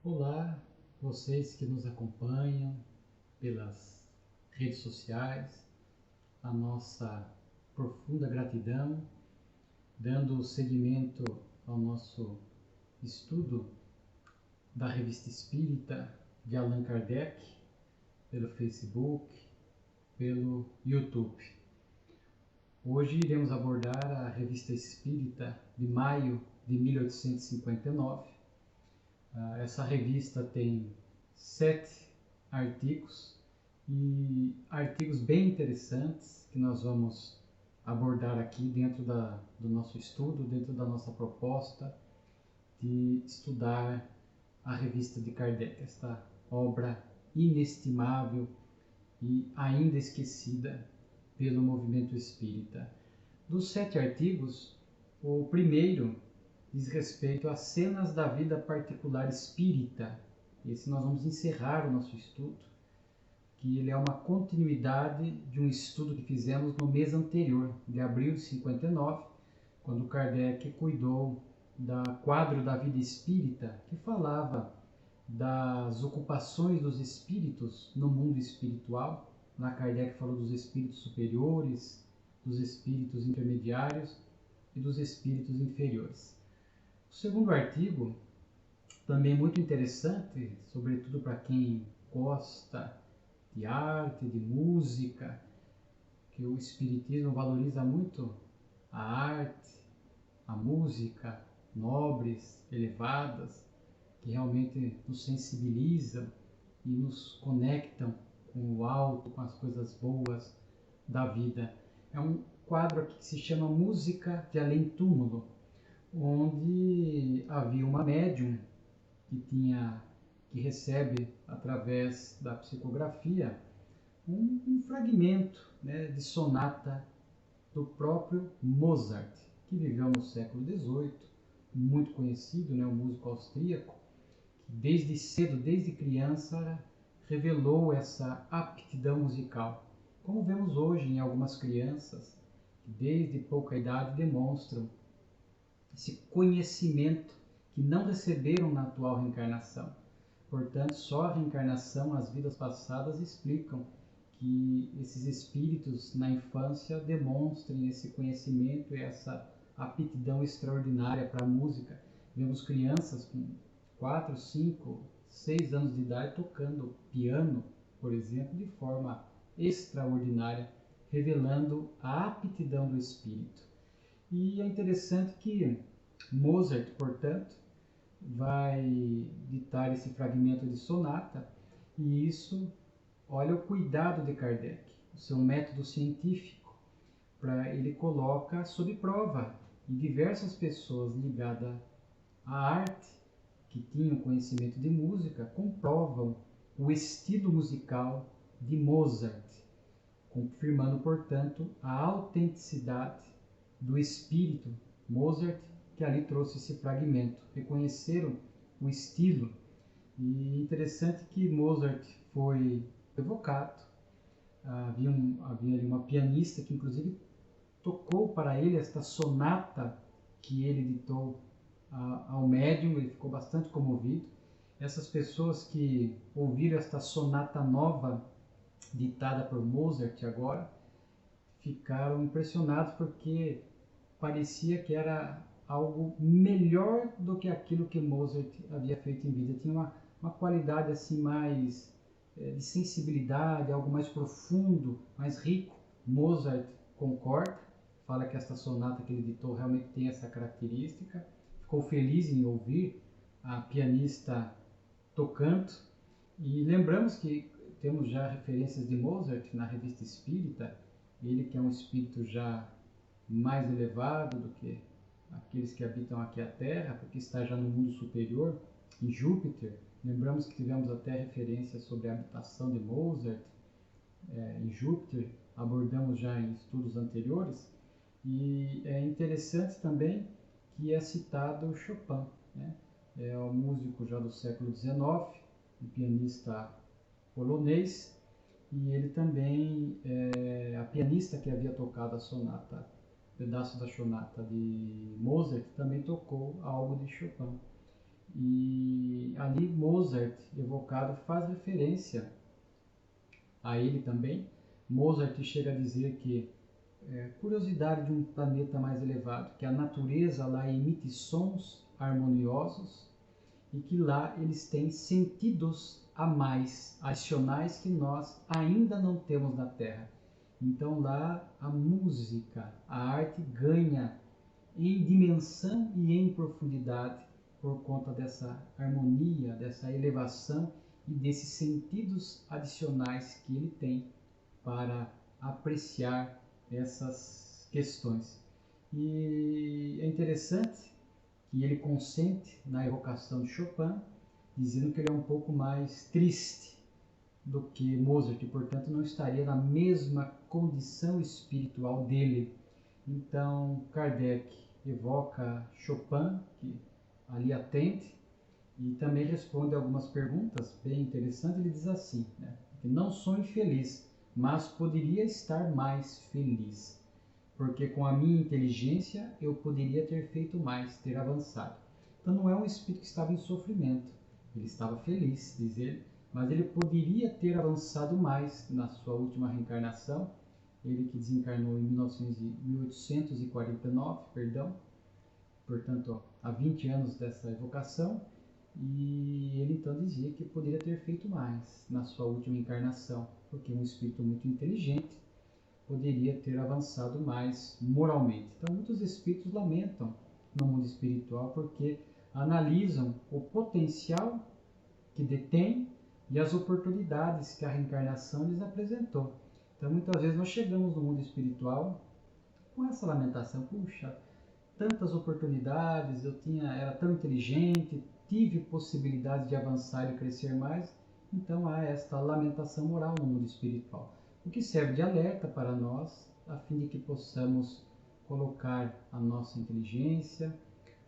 Olá, vocês que nos acompanham pelas redes sociais, a nossa profunda gratidão, dando seguimento ao nosso estudo da Revista Espírita de Allan Kardec, pelo Facebook, pelo YouTube. Hoje iremos abordar a Revista Espírita de maio de 1859. Essa revista tem 7 artigos e artigos bem interessantes que nós vamos abordar aqui dentro do nosso estudo, dentro da nossa proposta de estudar a revista de Kardec, esta obra inestimável e ainda esquecida pelo movimento espírita. Dos 7 artigos, o primeiro diz respeito às cenas da vida particular espírita. Esse nós vamos encerrar o nosso estudo, que ele é uma continuidade de um estudo que fizemos no mês anterior, de abril de 59, quando Kardec cuidou da quadro da vida espírita, que falava das ocupações dos espíritos no mundo espiritual. Lá Kardec falou dos espíritos superiores, dos espíritos intermediários e dos espíritos inferiores. O segundo artigo, também muito interessante, sobretudo para quem gosta de arte, de música, que o Espiritismo valoriza muito a arte, a música, nobres, elevadas, que realmente nos sensibilizam e nos conectam com o alto, com as coisas boas da vida. É um quadro aqui que se chama Música de Além Túmulo, onde havia uma médium que recebe através da psicografia um fragmento, né, de sonata do próprio Mozart, que viveu no século XVIII, muito conhecido, né, um músico austríaco, que desde cedo, desde criança, revelou essa aptidão musical. Como vemos hoje em algumas crianças, que desde pouca idade demonstram esse conhecimento que não receberam na atual reencarnação. Portanto, só a reencarnação, as vidas passadas, explicam que esses espíritos na infância demonstrem esse conhecimento e essa aptidão extraordinária para a música. Vemos crianças com 4, 5, 6 anos de idade tocando piano, por exemplo, de forma extraordinária, revelando a aptidão do espírito. E é interessante que Mozart, portanto, vai ditar esse fragmento de sonata, e isso, olha o cuidado de Kardec, o seu método científico, ele coloca sob prova, e diversas pessoas ligadas à arte, que tinham conhecimento de música, comprovam o estilo musical de Mozart, confirmando, portanto, a autenticidade do espírito Mozart, que ali trouxe esse fragmento. Reconheceram o estilo. E interessante que Mozart foi evocado. Havia ali uma pianista que inclusive tocou para ele esta sonata que ele ditou ao médium. Ele ficou bastante comovido. Essas pessoas que ouviram esta sonata nova ditada por Mozart agora ficaram impressionados, porque parecia que era algo melhor do que aquilo que Mozart havia feito em vida. Tinha uma qualidade assim mais de sensibilidade, algo mais profundo, mais rico. Mozart concorda, fala que esta sonata que ele ditou realmente tem essa característica. Ficou feliz em ouvir a pianista tocando. E lembramos que temos já referências de Mozart na Revista Espírita, ele que é um espírito já mais elevado do que aqueles que habitam aqui a Terra, porque está já no mundo superior, em Júpiter. Lembramos que tivemos até referências sobre a habitação de Mozart em Júpiter, abordamos já em estudos anteriores. E é interessante também que é citado Chopin, né? É um músico já do século XIX, um pianista polonês, e ele também, a pianista que havia tocado a sonata, pedaço da sonata de Mozart, também tocou algo de Chopin. E ali Mozart, evocado, faz referência a ele também. Mozart chega a dizer que curiosidade de um planeta mais elevado, que a natureza lá emite sons harmoniosos e que lá eles têm sentidos a mais, adicionais, que nós ainda não temos na Terra. Então lá a música, a arte ganha em dimensão e em profundidade por conta dessa harmonia, dessa elevação e desses sentidos adicionais que ele tem para apreciar essas questões. E é interessante que ele consente na evocação de Chopin, dizendo que ele é um pouco mais triste do que Mozart, e portanto não estaria na mesma condição espiritual dele. Então Kardec evoca Chopin, que ali atende, e também responde algumas perguntas bem interessantes. Ele diz assim, né, que não sou infeliz, mas poderia estar mais feliz, porque com a minha inteligência eu poderia ter feito mais, ter avançado. Então não é um espírito que estava em sofrimento, ele estava feliz, diz ele, mas ele poderia ter avançado mais na sua última reencarnação, ele que desencarnou em 1849, perdão, portanto há 20 anos dessa evocação, e ele então dizia que poderia ter feito mais na sua última encarnação, porque é um espírito muito inteligente, poderia ter avançado mais moralmente. Então, muitos espíritos lamentam no mundo espiritual porque analisam o potencial que detém e as oportunidades que a reencarnação lhes apresentou. Então, muitas vezes nós chegamos no mundo espiritual com essa lamentação: puxa, tantas oportunidades, era tão inteligente, tive possibilidade de avançar e crescer mais. Então há esta lamentação moral no mundo espiritual, o que serve de alerta para nós, a fim de que possamos colocar a nossa inteligência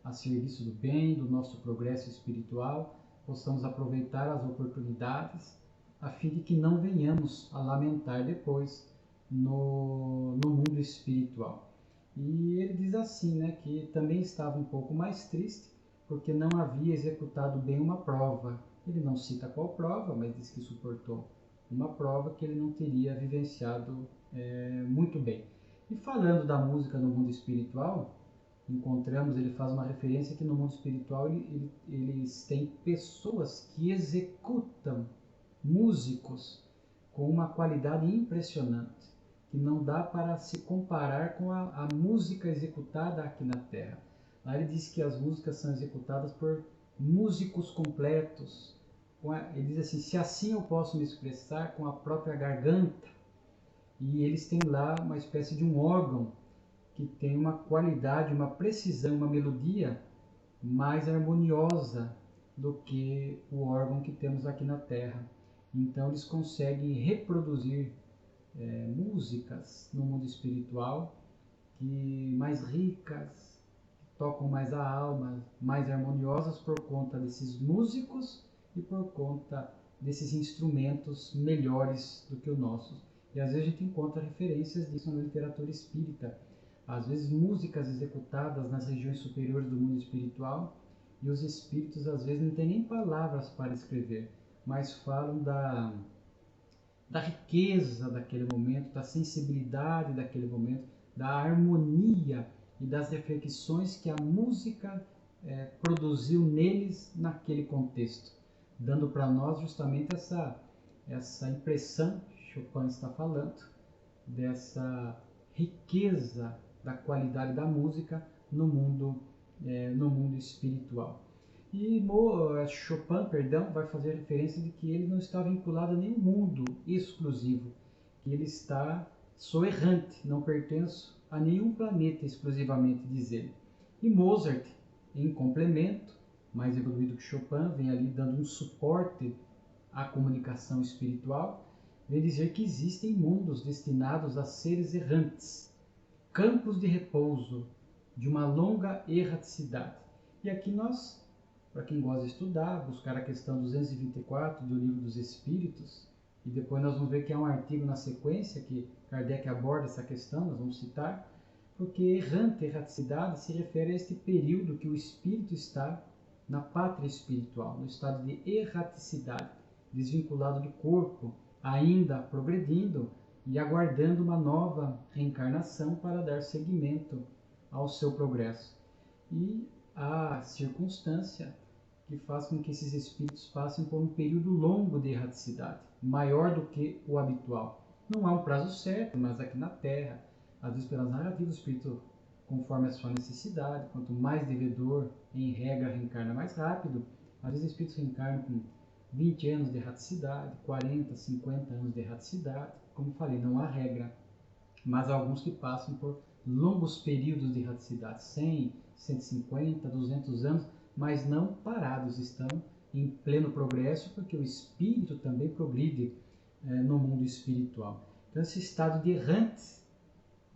a serviço do bem, do nosso progresso espiritual, possamos aproveitar as oportunidades, a fim de que não venhamos a lamentar depois no mundo espiritual. E ele diz assim, né, que também estava um pouco mais triste porque não havia executado bem uma prova. Ele não cita qual prova, mas diz que suportou uma prova que ele não teria vivenciado muito bem. E falando da música no mundo espiritual, encontramos, ele faz uma referência que no mundo espiritual eles têm pessoas que executam músicos com uma qualidade impressionante, que não dá para se comparar com a música executada aqui na Terra. Lá ele diz que as músicas são executadas por músicos completos. Ele diz assim: se assim eu posso me expressar com a própria garganta. E eles têm lá uma espécie de um órgão que tem uma qualidade, uma precisão, uma melodia mais harmoniosa do que o órgão que temos aqui na Terra. Então eles conseguem reproduzir músicas no mundo espiritual que mais ricas, que tocam mais a alma, mais harmoniosas por conta desses músicos e por conta desses instrumentos melhores do que o nosso. E às vezes a gente encontra referências disso na literatura espírita. Às vezes músicas executadas nas regiões superiores do mundo espiritual, e os espíritos às vezes não têm nem palavras para escrever, mas falam da riqueza daquele momento, da sensibilidade daquele momento, da harmonia e das reflexões que a música produziu neles naquele contexto, dando para nós justamente essa impressão que Chopin está falando, dessa riqueza da qualidade da música no mundo espiritual. E Chopin, vai fazer referência de que ele não está vinculado a nenhum mundo exclusivo, que ele sou errante, não pertenço a nenhum planeta exclusivamente, diz ele. E Mozart, em complemento, mais evoluído que Chopin, vem ali dando um suporte à comunicação espiritual, vem dizer que existem mundos destinados a seres errantes, campos de repouso de uma longa erraticidade. E aqui nós, para quem gosta de estudar, buscar a questão 224 do Livro dos Espíritos, e depois nós vamos ver que há um artigo na sequência que Kardec aborda essa questão, nós vamos citar, porque errante, erraticidade, se refere a este período que o espírito está na pátria espiritual, no estado de erraticidade, desvinculado do corpo, ainda progredindo e aguardando uma nova reencarnação para dar seguimento ao seu progresso. E a circunstância que faz com que esses espíritos passem por um período longo de erraticidade, maior do que o habitual. Não há um prazo certo, mas aqui na Terra, às vezes pelas narrativas, o espírito, conforme a sua necessidade, quanto mais devedor, em regra, reencarna mais rápido. Às vezes espíritos reencarnam com 20 anos de erraticidade, 40, 50 anos de erraticidade. Como falei, não há regra, mas há alguns que passam por longos períodos de erraticidade, 100, 150, 200 anos, mas não parados, estão em pleno progresso, porque o espírito também progride no mundo espiritual. Então, esse estado de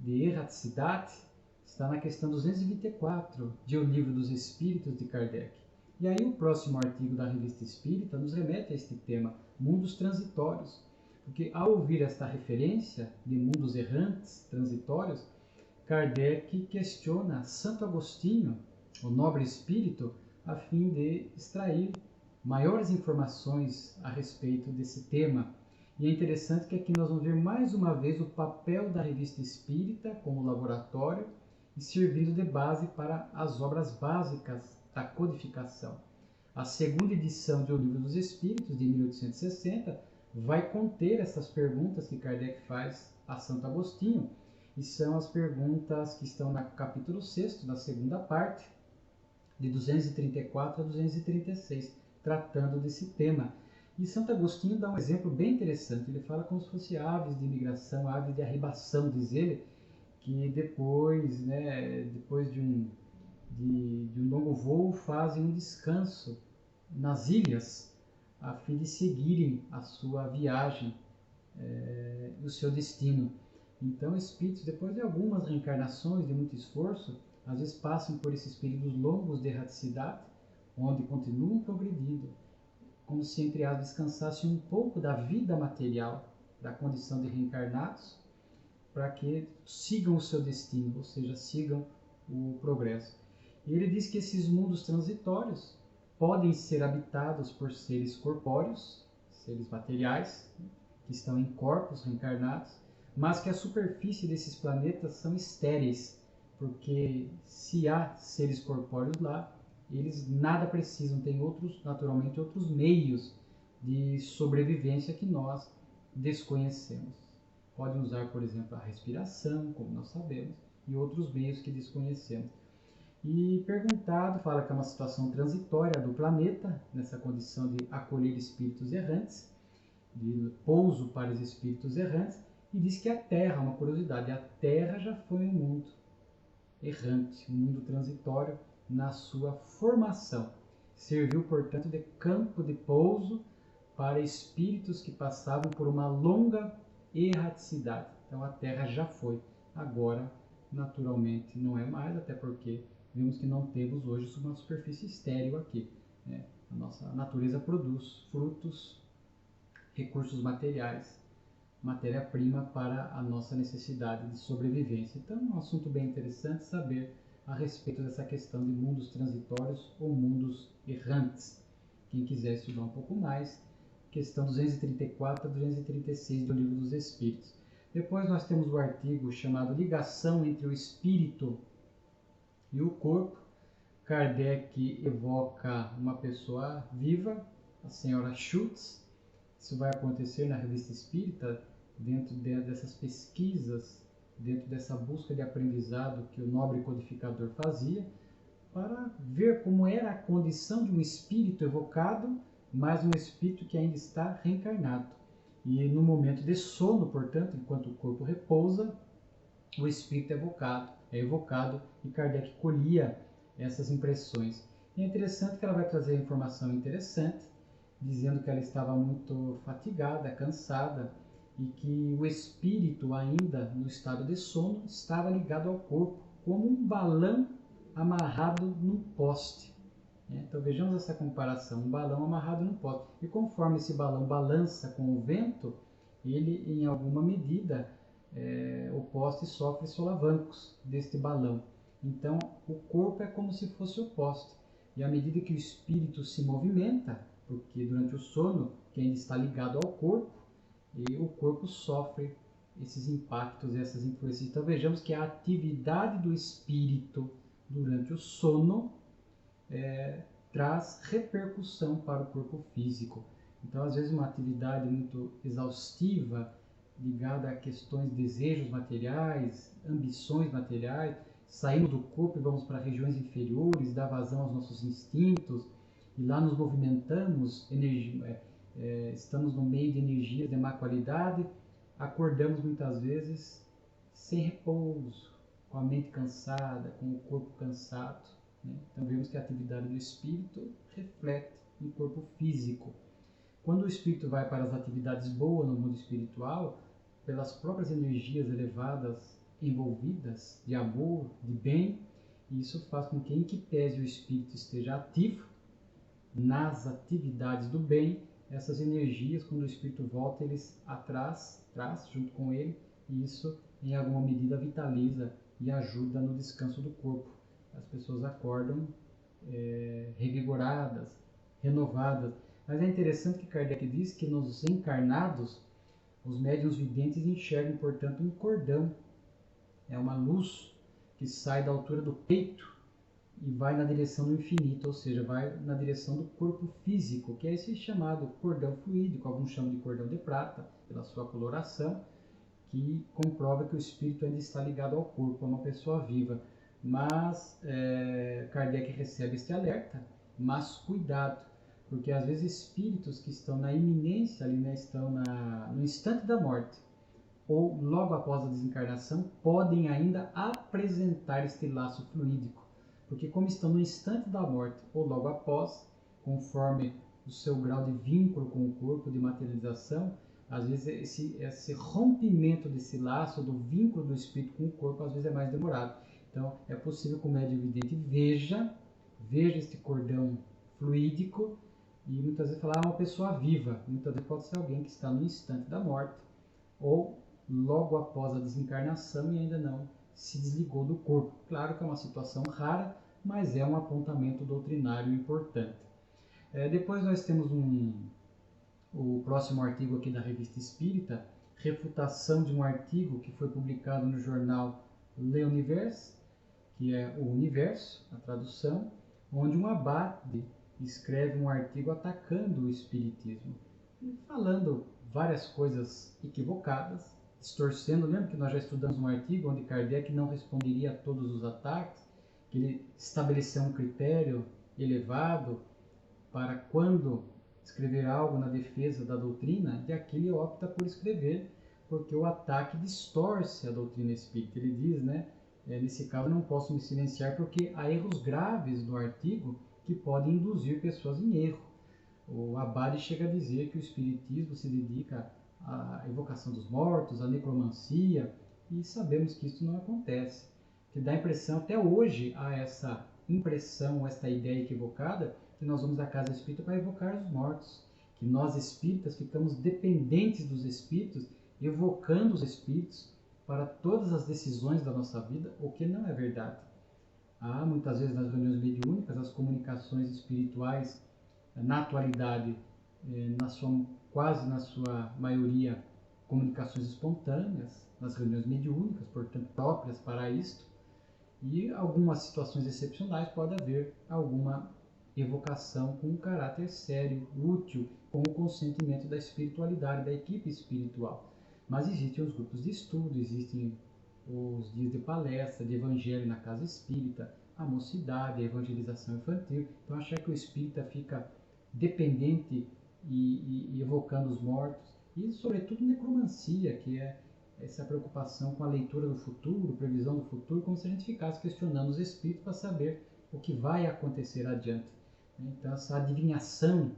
erraticidade, está na questão 224 de O Livro dos Espíritos de Kardec. E aí o próximo artigo da Revista Espírita nos remete a este tema, mundos transitórios. Porque ao ouvir esta referência de mundos errantes, transitórios, Kardec questiona Santo Agostinho, o nobre espírito, a fim de extrair maiores informações a respeito desse tema. E é interessante que aqui nós vamos ver mais uma vez o papel da Revista Espírita como laboratório e servindo de base para as obras básicas da codificação. A segunda edição de O Livro dos Espíritos, de 1860, vai conter essas perguntas que Kardec faz a Santo Agostinho, e são as perguntas que estão no capítulo 6º, na segunda parte, de 234 a 236, tratando desse tema. E Santo Agostinho dá um exemplo bem interessante. Ele fala como se fosse aves de imigração, aves de arribação, diz ele, que depois de um longo voo fazem um descanso nas ilhas a fim de seguirem a sua viagem e o seu destino. Então, espíritos, depois de algumas reencarnações, de muito esforço, às vezes passam por esses períodos longos de erraticidade, onde continuam progredindo, como se, entre aspas, descansassem um pouco da vida material, da condição de reencarnados, para que sigam o seu destino, ou seja, sigam o progresso. E ele diz que esses mundos transitórios podem ser habitados por seres corpóreos, seres materiais, que estão em corpos reencarnados, mas que a superfície desses planetas são estéreis, porque se há seres corpóreos lá, eles nada precisam, têm naturalmente outros meios de sobrevivência que nós desconhecemos. Podem usar, por exemplo, a respiração, como nós sabemos, e outros meios que desconhecemos. E perguntado, fala que é uma situação transitória do planeta, nessa condição de acolher espíritos errantes, de pouso para os espíritos errantes, e diz que a Terra, uma curiosidade, a Terra já foi um mundo errante, um mundo transitório na sua formação. Serviu, portanto, de campo de pouso para espíritos que passavam por uma longa erraticidade. Então a Terra já foi, agora naturalmente não é mais, até porque vemos que não temos hoje uma superfície estéril aqui. A nossa natureza produz frutos, recursos materiais, matéria-prima para a nossa necessidade de sobrevivência. Então é um assunto bem interessante saber a respeito dessa questão de mundos transitórios ou mundos errantes. Quem quiser estudar um pouco mais, questão 234 a 236 do Livro dos Espíritos. Depois nós temos o artigo chamado Ligação entre o Espírito e o Corpo. Kardec evoca uma pessoa viva, a senhora Schultz. Isso vai acontecer na Revista Espírita, dentro dessas pesquisas, dentro dessa busca de aprendizado que o nobre codificador fazia, para ver como era a condição de um espírito evocado, mas um espírito que ainda está reencarnado. E no momento de sono, portanto, enquanto o corpo repousa, o espírito é evocado e Kardec colhia essas impressões. E é interessante que ela vai trazer informação interessante, dizendo que ela estava muito fatigada, cansada, e que o espírito, ainda no estado de sono, estava ligado ao corpo, como um balão amarrado num poste. Então vejamos essa comparação, um balão amarrado num poste. E conforme esse balão balança com o vento, ele, em alguma medida, o poste sofre solavancos deste balão. Então o corpo é como se fosse o poste. E à medida que o espírito se movimenta, porque durante o sono, que ainda está ligado ao corpo, e o corpo sofre esses impactos, essas influências. Então vejamos que a atividade do espírito durante o sono traz repercussão para o corpo físico. Então, às vezes, uma atividade muito exaustiva, ligada a questões, desejos materiais, ambições materiais, saímos do corpo e vamos para regiões inferiores, dá vazão aos nossos instintos, e lá nos movimentamos, estamos no meio de energias de má qualidade, acordamos muitas vezes sem repouso, com a mente cansada, com o corpo cansado. Então vemos que a atividade do espírito reflete no corpo físico. Quando o espírito vai para as atividades boas no mundo espiritual, pelas próprias energias elevadas envolvidas, de amor, de bem, isso faz com que, em que pese o espírito esteja ativo nas atividades do bem, essas energias, quando o espírito volta, eles traz junto com ele, e isso em alguma medida vitaliza e ajuda no descanso do corpo. As pessoas acordam revigoradas, renovadas. Mas é interessante que Kardec diz que nos encarnados, os médiuns videntes enxergam, portanto, um cordão. É uma luz que sai da altura do peito e vai na direção do infinito, ou seja, vai na direção do corpo físico, que é esse chamado cordão fluídico, alguns chamam de cordão de prata, pela sua coloração, que comprova que o espírito ainda está ligado ao corpo, a uma pessoa viva. Mas Kardec recebe este alerta, mas cuidado, porque às vezes espíritos que estão na iminência, ali, estão no instante da morte, ou logo após a desencarnação, podem ainda apresentar este laço fluídico, porque como estão no instante da morte ou logo após, conforme o seu grau de vínculo com o corpo, de materialização, às vezes esse rompimento desse laço, do vínculo do espírito com o corpo, às vezes é mais demorado. Então é possível que o médium vidente veja este cordão fluídico e muitas vezes falar uma pessoa viva, muitas vezes pode ser alguém que está no instante da morte ou logo após a desencarnação e ainda não se desligou do corpo. Claro que é uma situação rara, mas é um apontamento doutrinário importante. Depois nós temos o próximo artigo aqui da Revista Espírita, refutação de um artigo que foi publicado no jornal Le Univers, que é o Universo, a tradução, onde um abade escreve um artigo atacando o espiritismo, falando várias coisas equivocadas, distorcendo. Lembra que nós já estudamos um artigo onde Kardec não responderia a todos os ataques, que ele estabeleceu um critério elevado para quando escrever algo na defesa da doutrina, e aqui ele opta por escrever, porque o ataque distorce a doutrina espírita. Ele diz, nesse caso não posso me silenciar porque há erros graves no artigo que podem induzir pessoas em erro. O abade chega a dizer que o espiritismo se dedica à evocação dos mortos, à necromancia, e sabemos que isso não acontece. Que dá a impressão, até hoje há essa impressão, esta ideia equivocada, que nós vamos à casa espírita para evocar os mortos, que nós espíritas ficamos dependentes dos espíritos, evocando os espíritos para todas as decisões da nossa vida, o que não é verdade. Há muitas vezes nas reuniões mediúnicas as comunicações espirituais, na atualidade, quase na sua maioria, comunicações espontâneas, nas reuniões mediúnicas, portanto próprias para isto, e algumas situações excepcionais pode haver alguma evocação com um caráter sério, útil, com o consentimento da espiritualidade, da equipe espiritual. Mas existem os grupos de estudo, existem os dias de palestra, de evangelho na casa espírita, a mocidade, a evangelização infantil. Então achar que o espírita fica dependente e evocando os mortos, e sobretudo necromancia, que é essa preocupação com a leitura do futuro, previsão do futuro, como se a gente ficasse questionando os espíritos para saber o que vai acontecer adiante. Então essa adivinhação,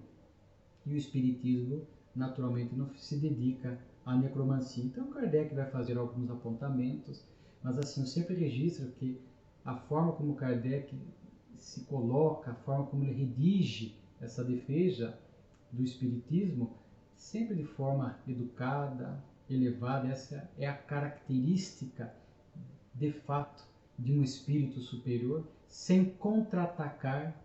e o espiritismo naturalmente não se dedica à necromancia. Então Kardec vai fazer alguns apontamentos, mas assim, eu sempre registro que a forma como Kardec se coloca, a forma como ele redige essa defesa do espiritismo, sempre de forma educada, elevada. Essa é a característica de fato de um espírito superior, sem contra-atacar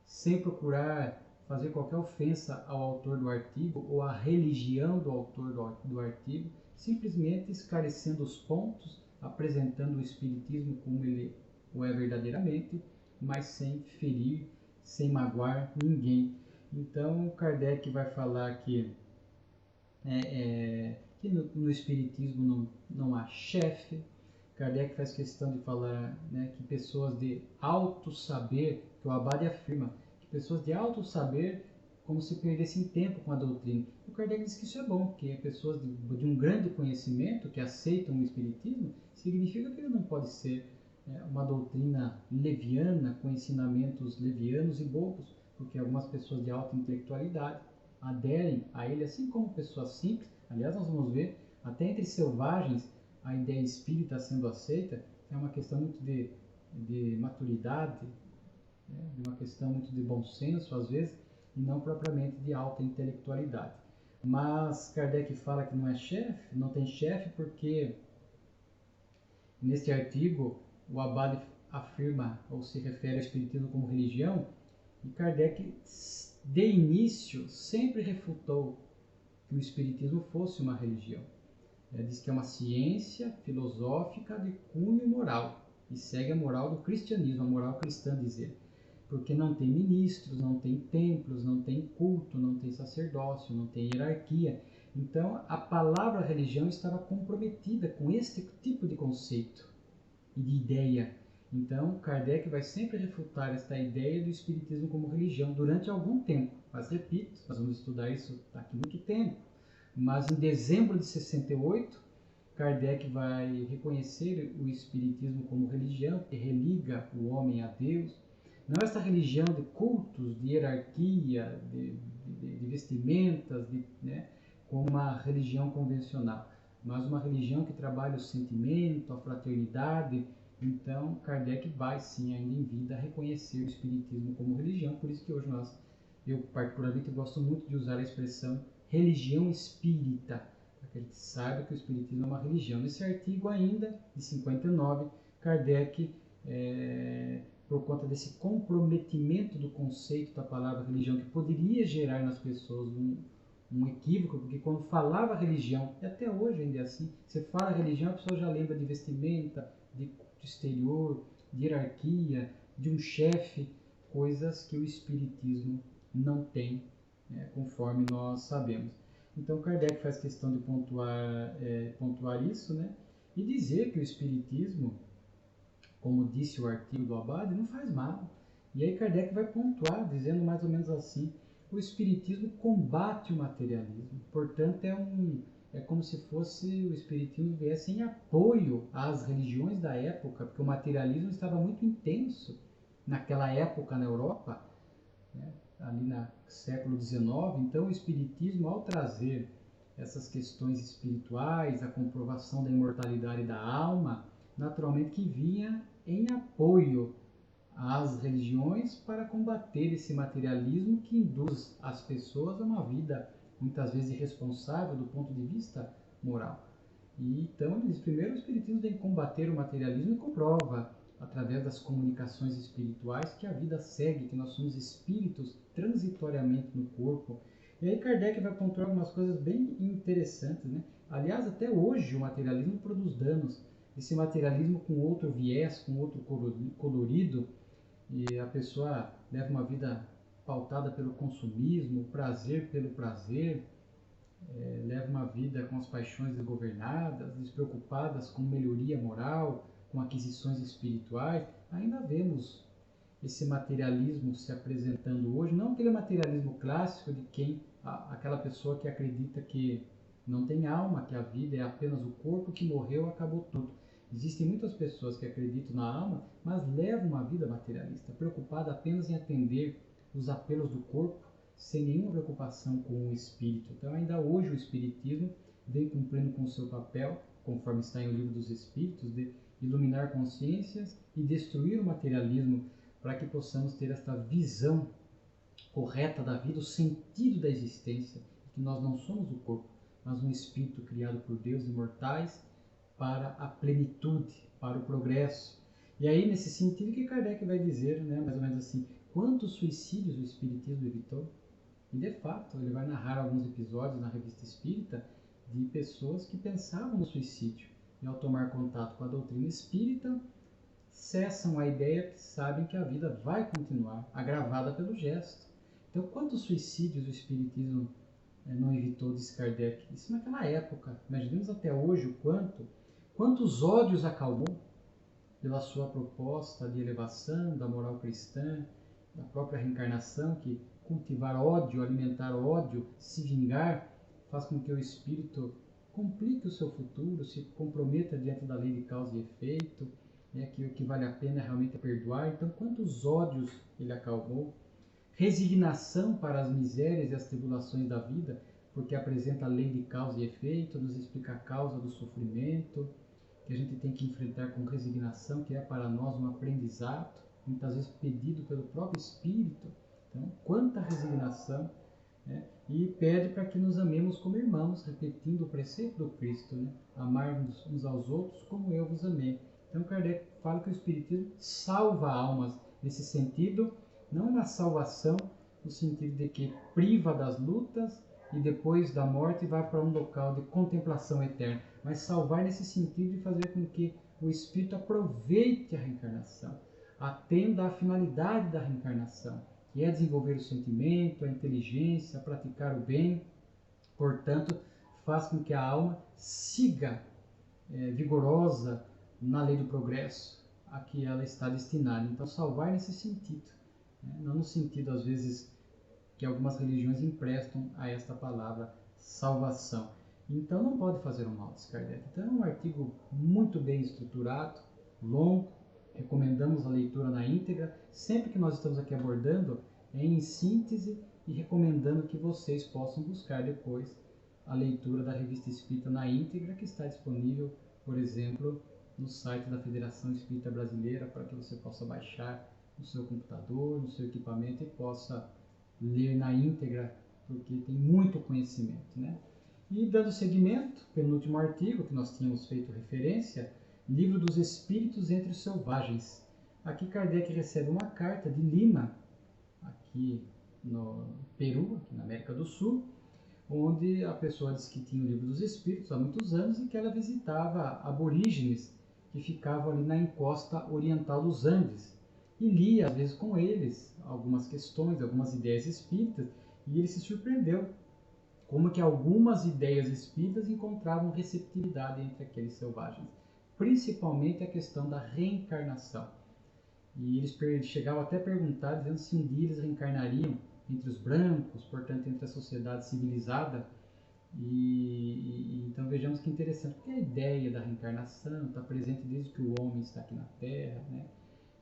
sem procurar fazer qualquer ofensa ao autor do artigo ou à religião do autor do artigo, simplesmente esclarecendo os pontos, apresentando o Espiritismo como ele o é verdadeiramente, mas sem ferir, sem magoar ninguém. Então, Kardec vai falar que no Espiritismo não há chefe. Kardec faz questão de falar, né, que pessoas de alto saber, que o Abade afirma, que pessoas de alto saber como se perdessem tempo com a doutrina. O Kardec diz que isso é bom, porque pessoas de um grande conhecimento que aceitam o Espiritismo, significa que ele não pode ser uma doutrina leviana, com ensinamentos levianos e bobos, porque algumas pessoas de alta intelectualidade aderem a ele, assim como pessoas simples. Aliás, nós vamos ver, até entre selvagens, a ideia espírita sendo aceita é uma questão muito de maturidade, né? De uma questão muito de bom senso, às vezes, e não propriamente de alta intelectualidade. Mas Kardec fala que não é chefe, não tem chefe, porque neste artigo o Abade afirma ou se refere ao Espiritismo como religião, e Kardec, de início, sempre refutou que o Espiritismo fosse uma religião. Diz que é uma ciência filosófica de cunho moral e segue a moral do cristianismo, a moral cristã, diz ele, porque não tem ministros, não tem templos, não tem culto, não tem sacerdócio, não tem hierarquia. Então, a palavra religião estava comprometida com este tipo de conceito e de ideia. Então, Kardec vai sempre refutar esta ideia do Espiritismo como religião durante algum tempo. Mas, repito, nós vamos estudar isso daqui a muito tempo. Mas em dezembro de 68, Kardec vai reconhecer o Espiritismo como religião, que religa o homem a Deus. Não essa religião de cultos, de hierarquia, de vestimentas, né, como uma religião convencional, mas uma religião que trabalha o sentimento, a fraternidade. Então, Kardec vai sim, ainda em vida, reconhecer o Espiritismo como religião. Por isso que hoje eu particularmente gosto muito de usar a expressão religião espírita, para que a gente saiba que o Espiritismo é uma religião. Nesse artigo ainda, de 59, Kardec, por conta desse comprometimento do conceito da palavra religião, que poderia gerar nas pessoas um equívoco, porque quando falava religião, e até hoje ainda é assim, você fala religião, a pessoa já lembra de vestimenta, de culto exterior, de hierarquia, de um chefe, coisas que o Espiritismo não tem, conforme nós sabemos. Então Kardec faz questão de pontuar isso, né? E dizer que o Espiritismo, como disse o artigo do Abade, não faz mal. E aí Kardec vai pontuar, dizendo mais ou menos assim: o Espiritismo combate o materialismo. Portanto, é como se fosse o Espiritismo viesse em apoio às religiões da época, porque o materialismo estava muito intenso naquela época na Europa, né? Ali no século XIX. Então o Espiritismo, ao trazer essas questões espirituais, a comprovação da imortalidade da alma, naturalmente que vinha em apoio às religiões para combater esse materialismo que induz as pessoas a uma vida muitas vezes irresponsável do ponto de vista moral. E então, primeiro o Espiritismo vem combater o materialismo e comprova através das comunicações espirituais que a vida segue, que nós somos espíritos transitoriamente no corpo. E aí Kardec vai pontuar algumas coisas bem interessantes, né? Aliás, até hoje o materialismo produz danos. Esse materialismo com outro viés, com outro colorido, e a pessoa leva uma vida pautada pelo consumismo, prazer pelo prazer, leva uma vida com as paixões desgovernadas, despreocupadas com melhoria moral, com aquisições espirituais. Ainda vemos esse materialismo se apresentando hoje, não aquele materialismo clássico de aquela pessoa que acredita que não tem alma, que a vida é apenas o corpo que morreu, acabou tudo. Existem muitas pessoas que acreditam na alma, mas levam uma vida materialista, preocupada apenas em atender os apelos do corpo, sem nenhuma preocupação com o espírito. Então, ainda hoje o espiritismo vem cumprindo com o seu papel, conforme está em O Livro dos Espíritos, de iluminar consciências e destruir o materialismo, para que possamos ter esta visão correta da vida, o sentido da existência, que nós não somos o corpo, mas um espírito criado por Deus, imortais, para a plenitude, para o progresso. E aí, nesse sentido que Kardec vai dizer, né, mais ou menos assim, quantos suicídios o Espiritismo evitou. E de fato, ele vai narrar alguns episódios na Revista Espírita de pessoas que pensavam no suicídio. E ao tomar contato com a doutrina espírita, cessam a ideia que sabem que a vida vai continuar, agravada pelo gesto. Então, quantos suicídios o Espiritismo não evitou, diz Kardec? Isso naquela época. Imaginemos até hoje o quantos ódios acalmou pela sua proposta de elevação da moral cristã, da própria reencarnação, que cultivar ódio, alimentar ódio, se vingar, faz com que o espírito complique o seu futuro, se comprometa diante da lei de causa e efeito, que o que vale a pena realmente é perdoar. Então, quantos ódios ele acalmou? Resignação para as misérias e as tribulações da vida, porque apresenta a lei de causa e efeito, nos explica a causa do sofrimento, que a gente tem que enfrentar com resignação, que é para nós um aprendizado, muitas vezes pedido pelo próprio Espírito. Então, quanta resignação, né? E pede para que nos amemos como irmãos, repetindo o preceito do Cristo, né? Amarmos uns aos outros como eu vos amei. Então, Kardec fala que o Espiritismo salva almas nesse sentido, não na salvação, no sentido de que priva das lutas e depois da morte vai para um local de contemplação eterna, mas salvar nesse sentido de fazer com que o espírito aproveite a reencarnação, atenda à finalidade da reencarnação, que é desenvolver o sentimento, a inteligência, praticar o bem. Portanto, faz com que a alma siga vigorosa na lei do progresso a que ela está destinada. Então, salvar nesse sentido, né? Não no sentido, às vezes, que algumas religiões emprestam a esta palavra salvação. Então, não pode fazer o mal, diz Kardec. Então, é um artigo muito bem estruturado, longo, recomendamos a leitura na íntegra. Sempre que nós estamos aqui abordando, é em síntese e recomendando que vocês possam buscar depois a leitura da Revista Espírita na íntegra, que está disponível, por exemplo, no site da Federação Espírita Brasileira, para que você possa baixar no seu computador, no seu equipamento e possa ler na íntegra, porque tem muito conhecimento, né? E dando seguimento, penúltimo artigo que nós tínhamos feito referência, Livro dos Espíritos entre os Selvagens. Aqui Kardec recebe uma carta de Lima, aqui no Peru, aqui na América do Sul, onde a pessoa disse que tinha o Livro dos Espíritos há muitos anos e que ela visitava aborígenes que ficavam ali na encosta oriental dos Andes e lia, às vezes, com eles algumas questões, algumas ideias espíritas, e ele se surpreendeu como que algumas ideias espíritas encontravam receptividade entre aqueles selvagens, principalmente a questão da reencarnação. E eles chegavam até a perguntar, dizendo se um dia eles reencarnariam entre os brancos, portanto, entre a sociedade civilizada. Então vejamos que interessante, porque a ideia da reencarnação está presente desde que o homem está aqui na Terra, né?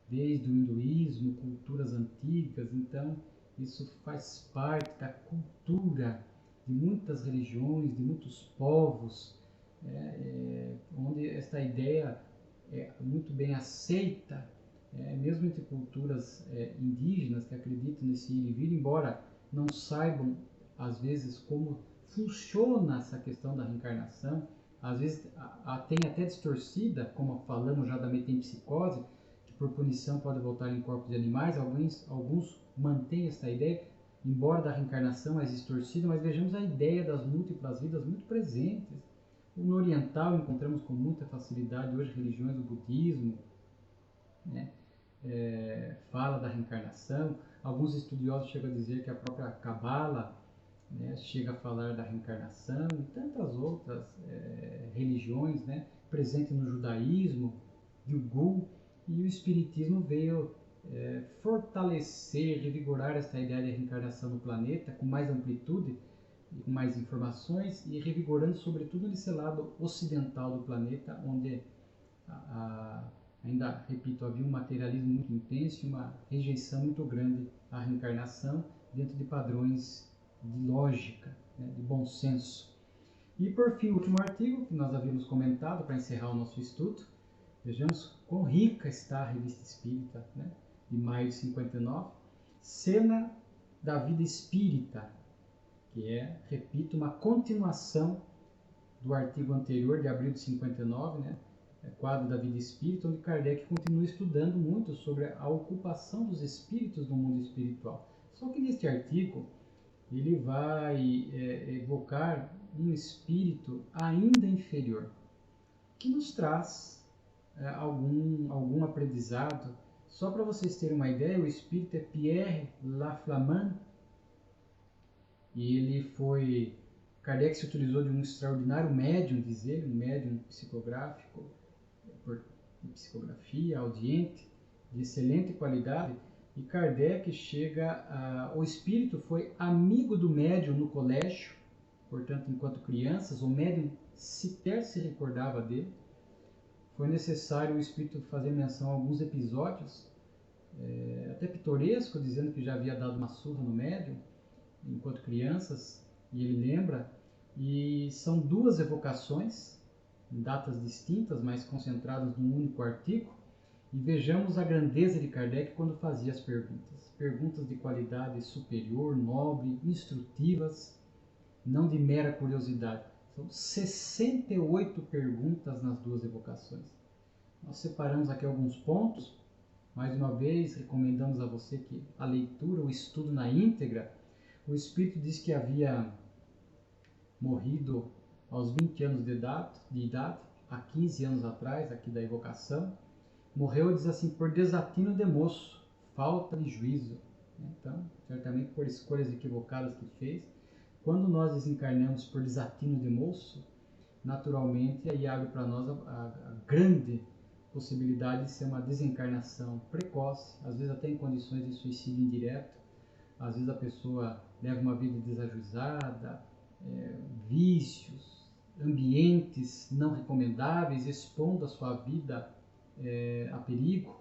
Desde o hinduísmo, culturas antigas. Então isso faz parte da cultura de muitas religiões, de muitos povos, onde esta ideia é muito bem aceita, mesmo entre culturas indígenas que acreditam nesse ir e vir, embora não saibam às vezes como funciona essa questão da reencarnação, às vezes tem até distorcida, como falamos já da metempsicose, que por punição pode voltar em corpos de animais. Alguns mantêm essa ideia, embora da reencarnação mais distorcida, mas vejamos a ideia das múltiplas vidas muito presentes. No oriental encontramos com muita facilidade hoje religiões do budismo, né? Fala da reencarnação. Alguns estudiosos chegam a dizer que a própria Cabala, né, chega a falar da reencarnação, e tantas outras religiões, né, presentes no judaísmo, Yugu, e o Espiritismo veio fortalecer, revigorar essa ideia de reencarnação no planeta com mais amplitude, com mais informações, e revigorando sobretudo nesse lado ocidental do planeta, onde ainda, repito, havia um materialismo muito intenso e uma rejeição muito grande à reencarnação dentro de padrões de lógica, né, de bom senso. E por fim, o último artigo que nós havíamos comentado para encerrar o nosso estudo. Vejamos quão rica está a Revista Espírita, né, de maio de 59. Cena da Vida Espírita, que é, repito, uma continuação do artigo anterior de abril de 59, né, Quadro da Vida Espírita, onde Kardec continua estudando muito sobre a ocupação dos espíritos no mundo espiritual. Só que neste artigo ele vai evocar um espírito ainda inferior, que nos traz algum aprendizado. Só para vocês terem uma ideia, o espírito é Pierre Laflamme, e Kardec se utilizou de um extraordinário médium, diz ele, um médium psicográfico, de psicografia, audiente, de excelente qualidade, e Kardec o espírito foi amigo do médium no colégio, portanto, enquanto crianças, o médium sequer se recordava dele. Foi necessário o espírito fazer menção a alguns episódios, até pitoresco, dizendo que já havia dado uma surra no médium, enquanto crianças, e ele lembra, e são duas evocações, em datas distintas, mas concentradas num único artigo, e vejamos a grandeza de Kardec quando fazia as perguntas. Perguntas de qualidade superior, nobre, instrutivas, não de mera curiosidade. São 68 perguntas nas duas evocações. Nós separamos aqui alguns pontos. Mais uma vez, recomendamos a você que a leitura, o estudo na íntegra. O espírito diz que havia morrido aos 20 anos de idade, há 15 anos atrás, aqui da evocação. Morreu, diz assim, por desatino de moço, falta de juízo. Então, certamente por escolhas equivocadas que fez. Quando nós desencarnamos por desatino de moço, naturalmente aí abre para nós a grande possibilidade de ser uma desencarnação precoce, às vezes até em condições de suicídio indireto. Às vezes a pessoa leva uma vida desajuizada, vícios, ambientes não recomendáveis, expondo a sua vida a perigo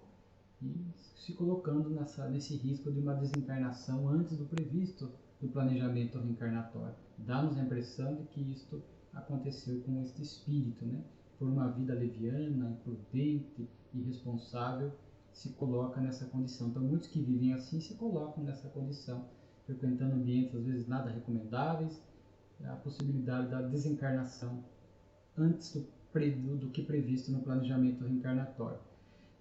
e se colocando nesse risco de uma desencarnação antes do previsto do planejamento reencarnatório. Dá-nos a impressão de que isto aconteceu com este espírito, né? Por uma vida leviana, imprudente, irresponsável, se coloca nessa condição. Então, muitos que vivem assim se colocam nessa condição, frequentando ambientes às vezes nada recomendáveis, a possibilidade da desencarnação antes do que previsto no planejamento reencarnatório.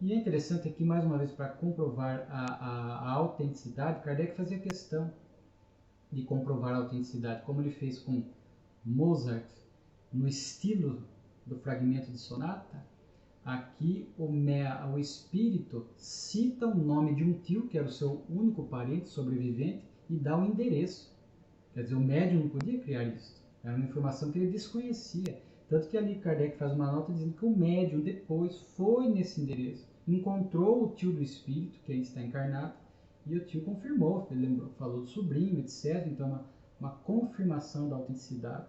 E é interessante aqui, mais uma vez, para comprovar a autenticidade, Kardec fazia questão de comprovar a autenticidade, como ele fez com Mozart, no estilo do fragmento de sonata. Aqui o espírito cita o nome de um tio, que era o seu único parente sobrevivente, e dá o endereço. Quer dizer, o médium não podia criar isso. Era uma informação que ele desconhecia. Tanto que ali Kardec faz uma nota dizendo que o médium depois foi nesse endereço, encontrou o tio do espírito, que aí está encarnado, e o tio confirmou, ele falou do sobrinho, etc. Então, uma confirmação da autenticidade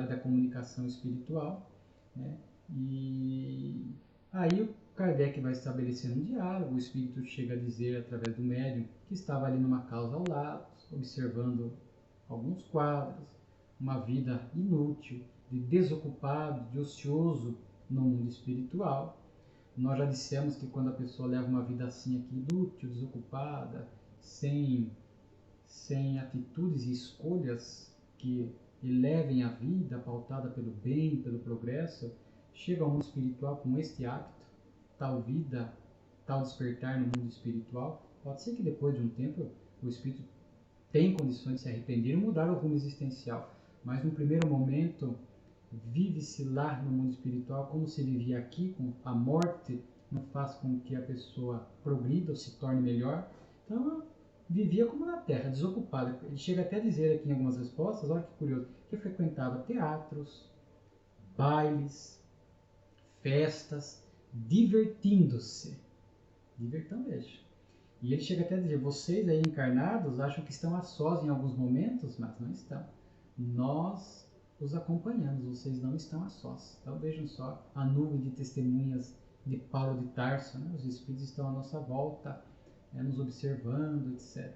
da comunicação espiritual, né? E aí o Kardec vai estabelecendo um diálogo, o espírito chega a dizer, através do médium, que estava ali numa causa ao lado, observando alguns quadros, uma vida inútil, de desocupado, de ocioso no mundo espiritual. Nós já dissemos que quando a pessoa leva uma vida assim aqui, inútil, desocupada, sem atitudes e escolhas que elevem a vida, pautada pelo bem, pelo progresso, chega ao mundo espiritual com este hábito, tal vida, tal despertar no mundo espiritual. Pode ser que depois de um tempo o espírito tem condições de se arrepender e mudar o rumo existencial, mas no primeiro momento vive-se lá no mundo espiritual como se vivia aqui, com a morte não faz com que a pessoa progrida ou se torne melhor. Então vivia como na Terra, desocupado. Ele chega até a dizer aqui em algumas respostas, olha que curioso, que frequentava teatros, bailes, festas, divertindo-se. Divertão-veja. E ele chega até a dizer, vocês aí encarnados acham que estão a sós em alguns momentos, mas não estão. Nós os acompanhamos, vocês não estão a sós. Então vejam só a nuvem de testemunhas de Paulo de Tarso, né? Os espíritos estão à nossa volta, nos observando, etc.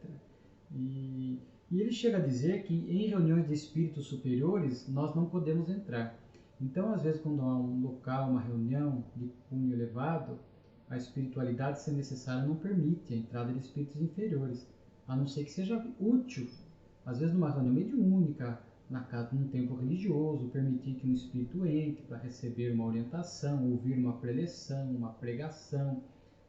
E ele chega a dizer que em reuniões de espíritos superiores nós não podemos entrar. Então, às vezes, quando há um local, uma reunião de cunho elevado, a espiritualidade, se necessária, não permite a entrada de espíritos inferiores, a não ser que seja útil. Às vezes, numa reunião mediúnica, na casa, num templo religioso, permitir que um espírito entre para receber uma orientação, ouvir uma preleção, uma pregação,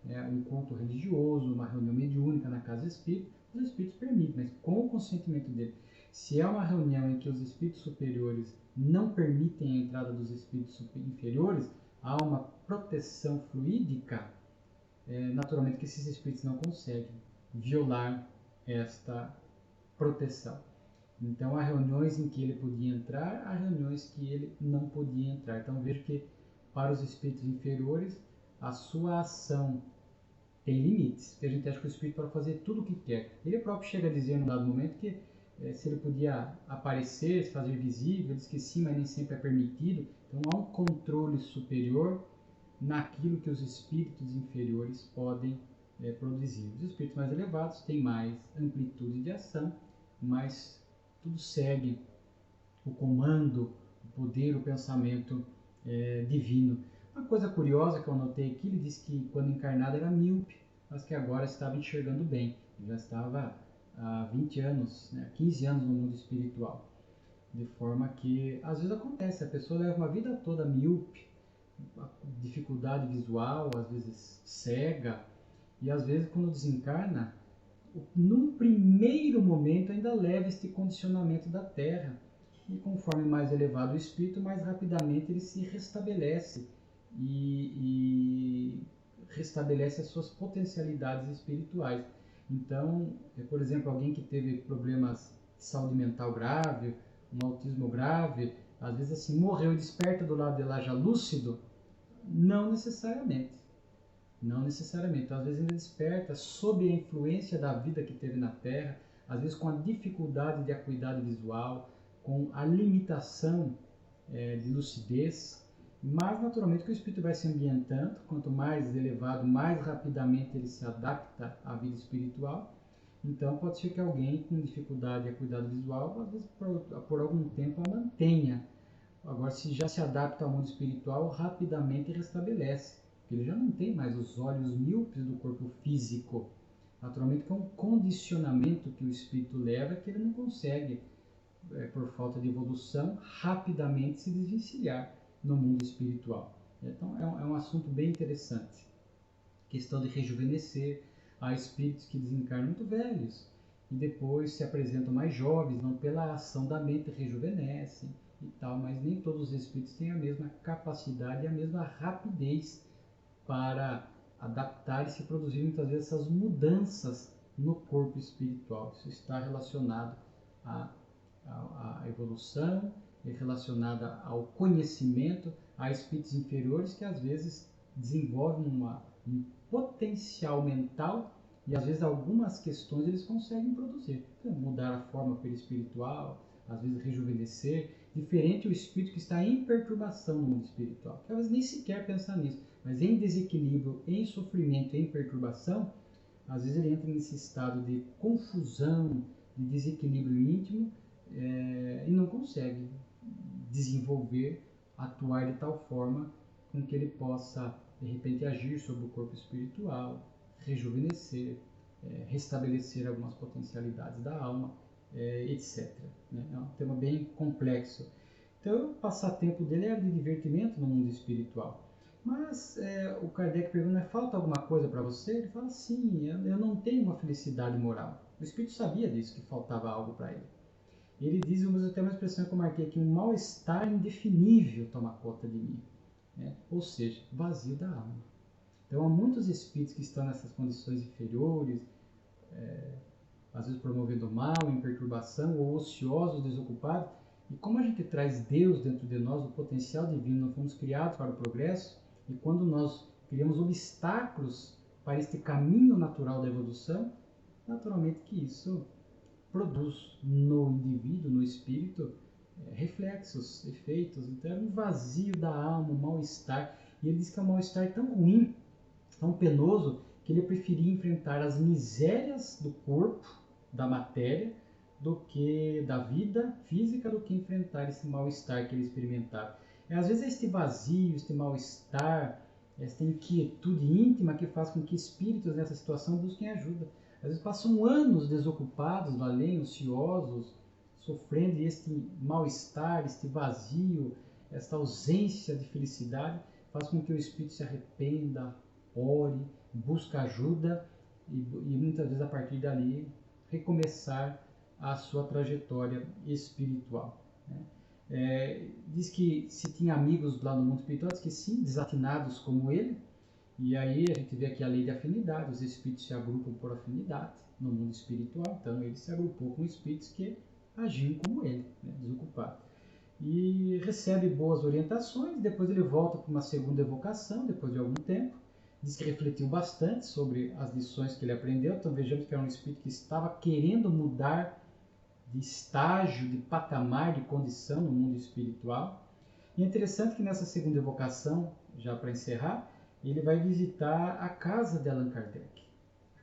né, um culto religioso, uma reunião mediúnica na casa espírita, os espíritos permitem, mas com o consentimento dele. Se é uma reunião em que os espíritos superiores não permitem a entrada dos espíritos inferiores, há uma proteção fluídica, naturalmente que esses espíritos não conseguem violar esta proteção. Então há reuniões em que ele podia entrar, há reuniões que ele não podia entrar. Então vejo que para os espíritos inferiores a sua ação tem limites, porque a gente acha que o espírito pode fazer tudo o que quer. Ele próprio chega a dizer em um dado momento que se ele podia aparecer, se fazer visível, ele diz que sim, mas nem sempre é permitido. Então há um controle superior naquilo que os espíritos inferiores podem produzir. Os espíritos mais elevados têm mais amplitude de ação, mas tudo segue o comando, o poder, o pensamento divino. Uma coisa curiosa que eu notei aqui, ele disse que quando encarnado era míope, mas que agora estava enxergando bem. Ele já estava há 20 anos, 15 anos no mundo espiritual. De forma que, às vezes acontece, a pessoa leva uma vida toda míope, dificuldade visual, às vezes cega, e às vezes quando desencarna, num primeiro momento ainda leva este condicionamento da Terra. E conforme mais elevado o espírito, mais rapidamente ele se restabelece e restabelece as suas potencialidades espirituais. Então, por exemplo, alguém que teve problemas de saúde mental grave, um autismo grave, às vezes assim, morreu e desperta do lado de lá já lúcido? Não necessariamente. Não necessariamente. Então, às vezes ele desperta sob a influência da vida que teve na Terra, às vezes com a dificuldade de acuidade visual, com a limitação de lucidez, mas naturalmente que o espírito vai se ambientando, quanto mais elevado, mais rapidamente ele se adapta à vida espiritual. Então pode ser que alguém com dificuldade de acuidade visual, às vezes por algum tempo a mantenha. Agora, se já se adapta ao mundo espiritual, rapidamente restabelece, porque ele já não tem mais os olhos míopes do corpo físico. Naturalmente que é um condicionamento que o espírito leva que ele não consegue, por falta de evolução, rapidamente se desvencilhar no mundo espiritual. Então é um assunto bem interessante. Questão de rejuvenescer. Há espíritos que desencarnam muito velhos e depois se apresentam mais jovens, não pela ação da mente rejuvenescem e tal, mas nem todos os espíritos têm a mesma capacidade e a mesma rapidez para adaptar-se e produzir muitas vezes essas mudanças no corpo espiritual. Isso está relacionado à evolução, é relacionada ao conhecimento, a espíritos inferiores que às vezes desenvolvem um potencial mental e às vezes algumas questões eles conseguem produzir. Então, mudar a forma perispiritual, às vezes rejuvenescer, diferente o espírito que está em perturbação no mundo espiritual, que às vezes nem sequer pensa nisso, mas em desequilíbrio, em sofrimento, em perturbação, às vezes ele entra nesse estado de confusão, de desequilíbrio íntimo e não consegue desenvolver, atuar de tal forma com que ele possa, de repente, agir sobre o corpo espiritual, rejuvenescer, restabelecer algumas potencialidades da alma, etc. É um tema bem complexo. Então, o passatempo dele é de divertimento no mundo espiritual. Mas o Kardec pergunta, falta alguma coisa para você? Ele fala, sim, eu não tenho uma felicidade moral. O espírito sabia disso, que faltava algo para ele. Ele diz, eu uso até uma expressão que eu marquei aqui, um mal-estar indefinível toma conta de mim. Ou seja, vazio da alma. Então há muitos espíritos que estão nessas condições inferiores, às vezes promovendo mal, em perturbação, ou ociosos, desocupados. E como a gente traz Deus dentro de nós, o potencial divino, nós fomos criados para o progresso, e quando nós criamos obstáculos para este caminho natural da evolução, naturalmente que isso produz no indivíduo, no espírito, reflexos, efeitos. Então é um vazio da alma, um mal-estar. E ele diz que é um mal-estar tão ruim, tão penoso, que ele preferia enfrentar as misérias do corpo, da matéria, do que da vida física, do que enfrentar esse mal-estar que ele experimentava. Às vezes é este vazio, este mal-estar, esta inquietude íntima que faz com que espíritos nessa situação busquem ajuda. Às vezes passam anos desocupados no além, ociosos, sofrendo, e este mal-estar, este vazio, esta ausência de felicidade faz com que o espírito se arrependa, ore, busque ajuda e muitas vezes a partir dali recomeçar a sua trajetória espiritual, né? Diz que se tinha amigos lá no mundo espiritual, diz que sim, desatinados como ele, e aí a gente vê aqui a lei de afinidade, os espíritos se agrupam por afinidade no mundo espiritual, então ele se agrupou com espíritos que agiam como ele, né, desocupado. E recebe boas orientações, depois ele volta para uma segunda evocação, depois de algum tempo, diz que refletiu bastante sobre as lições que ele aprendeu, então vejamos que era um espírito que estava querendo mudar de estágio, de patamar, de condição no mundo espiritual. E é interessante que nessa segunda evocação, já para encerrar, ele vai visitar a casa de Allan Kardec,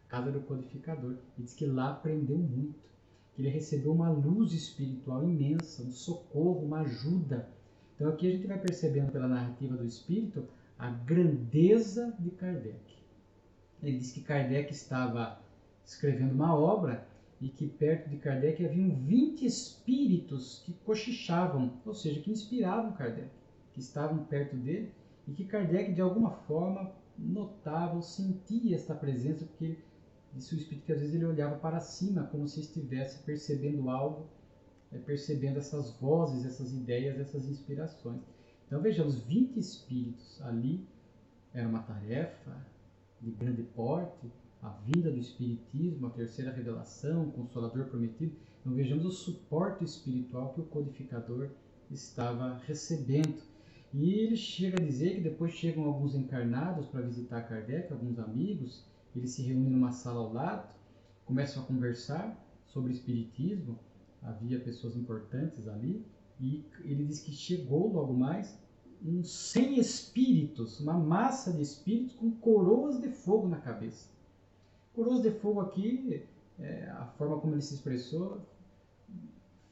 a casa do codificador, e diz que lá aprendeu muito, que ele recebeu uma luz espiritual imensa, um socorro, uma ajuda. Então aqui a gente vai percebendo pela narrativa do espírito a grandeza de Kardec. Ele diz que Kardec estava escrevendo uma obra e que perto de Kardec haviam 20 espíritos que cochichavam, ou seja, que inspiravam Kardec, que estavam perto dele, e que Kardec de alguma forma notava ou sentia esta presença, porque disse o espírito que às vezes ele olhava para cima como se estivesse percebendo algo, percebendo essas vozes, essas ideias, essas inspirações. Então vejamos, 20 espíritos ali, era uma tarefa de grande porte, a vinda do Espiritismo, a terceira revelação, o Consolador prometido. Então vejamos o suporte espiritual que o codificador estava recebendo. E ele chega a dizer que depois chegam alguns encarnados para visitar Kardec, alguns amigos, eles se reúnem numa sala ao lado, começam a conversar sobre Espiritismo, havia pessoas importantes ali, e ele diz que chegou logo mais uns 100 espíritos, uma massa de espíritos com coroas de fogo na cabeça. Coroas de fogo aqui, a forma como ele se expressou,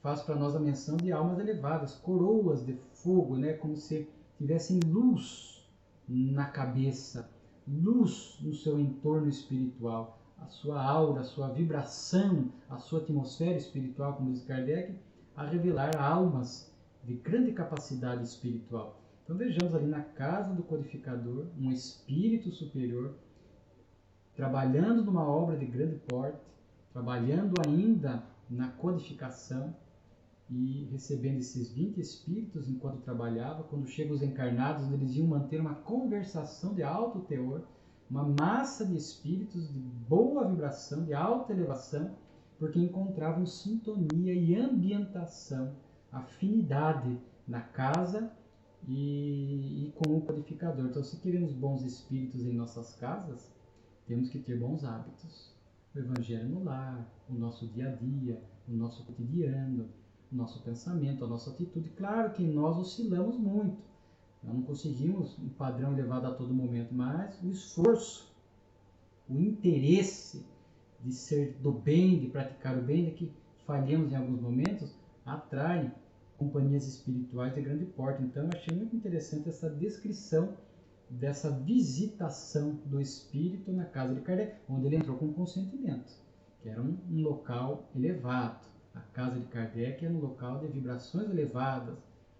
faz para nós a menção de almas elevadas, coroas de fogo, né? Como se tivessem luz na cabeça, luz no seu entorno espiritual, a sua aura, a sua vibração, a sua atmosfera espiritual, como diz Kardec, a revelar almas de grande capacidade espiritual. Então vejamos ali na casa do codificador, um espírito superior, trabalhando numa obra de grande porte, trabalhando ainda na codificação e recebendo esses 20 espíritos enquanto trabalhava. Quando chegam os encarnados, eles iam manter uma conversação de alto teor, uma massa de espíritos de boa vibração, de alta elevação, porque encontravam sintonia e ambientação, afinidade na casa e com o codificador. Então, se queremos bons espíritos em nossas casas, temos que ter bons hábitos. O evangelho no lar, o nosso dia a dia, o nosso cotidiano, o nosso pensamento, a nossa atitude. Claro que nós oscilamos muito. Nós não conseguimos um padrão elevado a todo momento, mas o esforço, o interesse de ser do bem, de praticar o bem, de que falhamos em alguns momentos, atrai companhias espirituais de grande porte. Então, eu achei muito interessante essa descrição dessa visitação do espírito na casa de Kardec, onde ele entrou com consentimento, que era um local elevado. A casa de Kardec era um local de vibrações elevadas,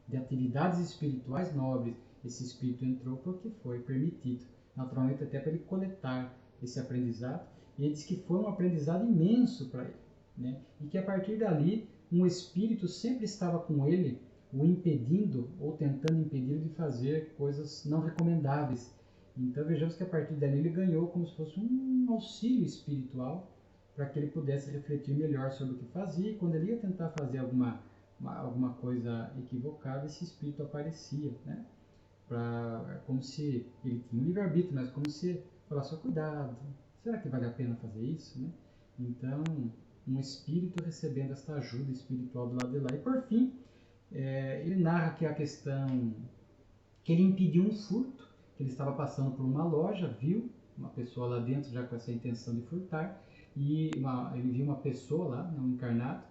de atividades espirituais nobres. Esse espírito entrou porque foi permitido, naturalmente até para ele coletar esse aprendizado. E ele diz que foi um aprendizado imenso para ele, né? E que a partir dali um espírito sempre estava com ele, o impedindo ou tentando impedir de fazer coisas não recomendáveis. Então vejamos que a partir dali ele ganhou como se fosse um auxílio espiritual para que ele pudesse refletir melhor sobre o que fazia, e quando ele ia tentar fazer alguma coisa equivocada, esse espírito aparecia, né? Como se ele tinha um livre-arbítrio, mas como se falasse: cuidado, será que vale a pena fazer isso, né? Então, um espírito recebendo esta ajuda espiritual do lado de lá. E por fim, ele narra aqui a questão que ele impediu um furto, que ele estava passando por uma loja, viu uma pessoa lá dentro já com essa intenção de furtar, e ele viu uma pessoa lá, um encarnado,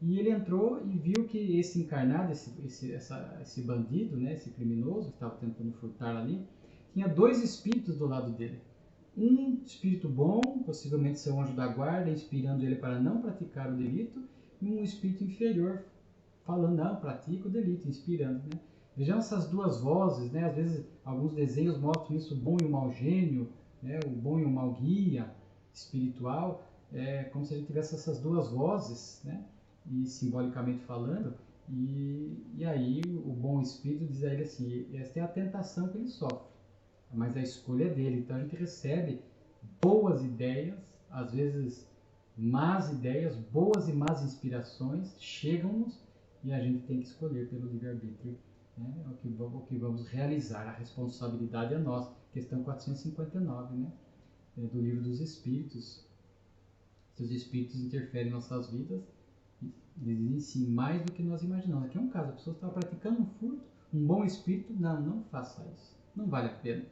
e ele entrou e viu que esse encarnado, esse bandido, né, esse criminoso que estava tentando furtar ali, tinha dois espíritos do lado dele. Um espírito bom, possivelmente seu anjo da guarda, inspirando ele para não praticar o delito, um espírito inferior falando, não, pratica o delito, inspirando, né? Vejamos essas duas vozes, né? Às vezes alguns desenhos mostram isso, o bom e o mau gênio, né? O bom e o mau guia espiritual, como se a gente tivesse essas duas vozes, né? E simbolicamente falando, e aí o bom espírito diz a ele assim, esta é a tentação que ele sofre, mas a escolha é dele. Então a gente recebe boas ideias, às vezes más ideias, boas e más inspirações chegam-nos e a gente tem que escolher pelo livre-arbítrio, né? O que vamos realizar. A responsabilidade é nossa. Questão 459, né? Do Livro dos Espíritos. Se os espíritos interferem em nossas vidas, eles dizem sim, mais do que nós imaginamos. Aqui é um caso, a pessoa está praticando um furto, um bom espírito, não faça isso, não vale a pena.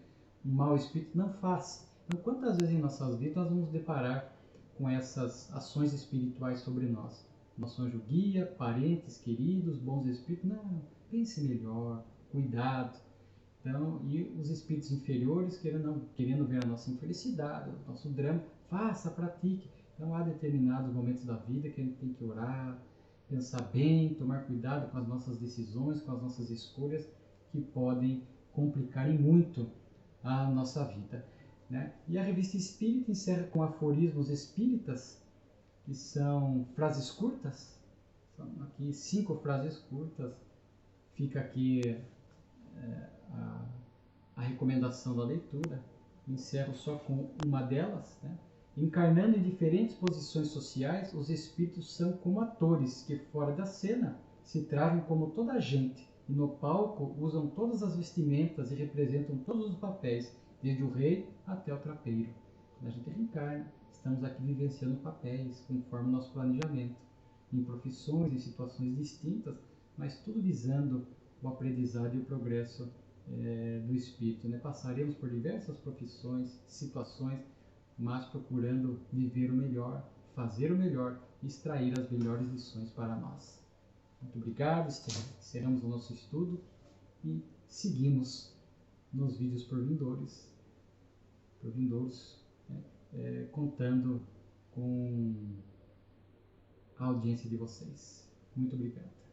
Um mau espírito, não faça. Então, quantas vezes em nossas vidas nós vamos deparar com essas ações espirituais sobre nós? Nosso anjo guia, parentes, queridos, bons espíritos, não, pense melhor, cuidado. Então, e os espíritos inferiores querendo ver a nossa infelicidade, o nosso drama, faça, pratique. Então, há determinados momentos da vida que a gente tem que orar, pensar bem, tomar cuidado com as nossas decisões, com as nossas escolhas, que podem complicar e muito a nossa vida, né? E a Revista Espírita encerra com aforismos espíritas, que são frases curtas. São aqui 5 frases curtas. Fica aqui a recomendação da leitura. Encerro só com uma delas, né? Encarnando em diferentes posições sociais, os espíritos são como atores que, fora da cena, se trazem como toda a gente e no palco usam todas as vestimentas e representam todos os papéis, desde o rei até o trapeiro. Quando a gente reencarna, estamos aqui vivenciando papéis conforme o nosso planejamento, em profissões, em situações distintas, mas tudo visando o aprendizado e o progresso do espírito, né? Passaremos por diversas profissões, situações, mas procurando viver o melhor, fazer o melhor e extrair as melhores lições para nós. Muito obrigado, encerramos o nosso estudo e seguimos nos vídeos por vindouros, né? Contando com a audiência de vocês. Muito obrigado.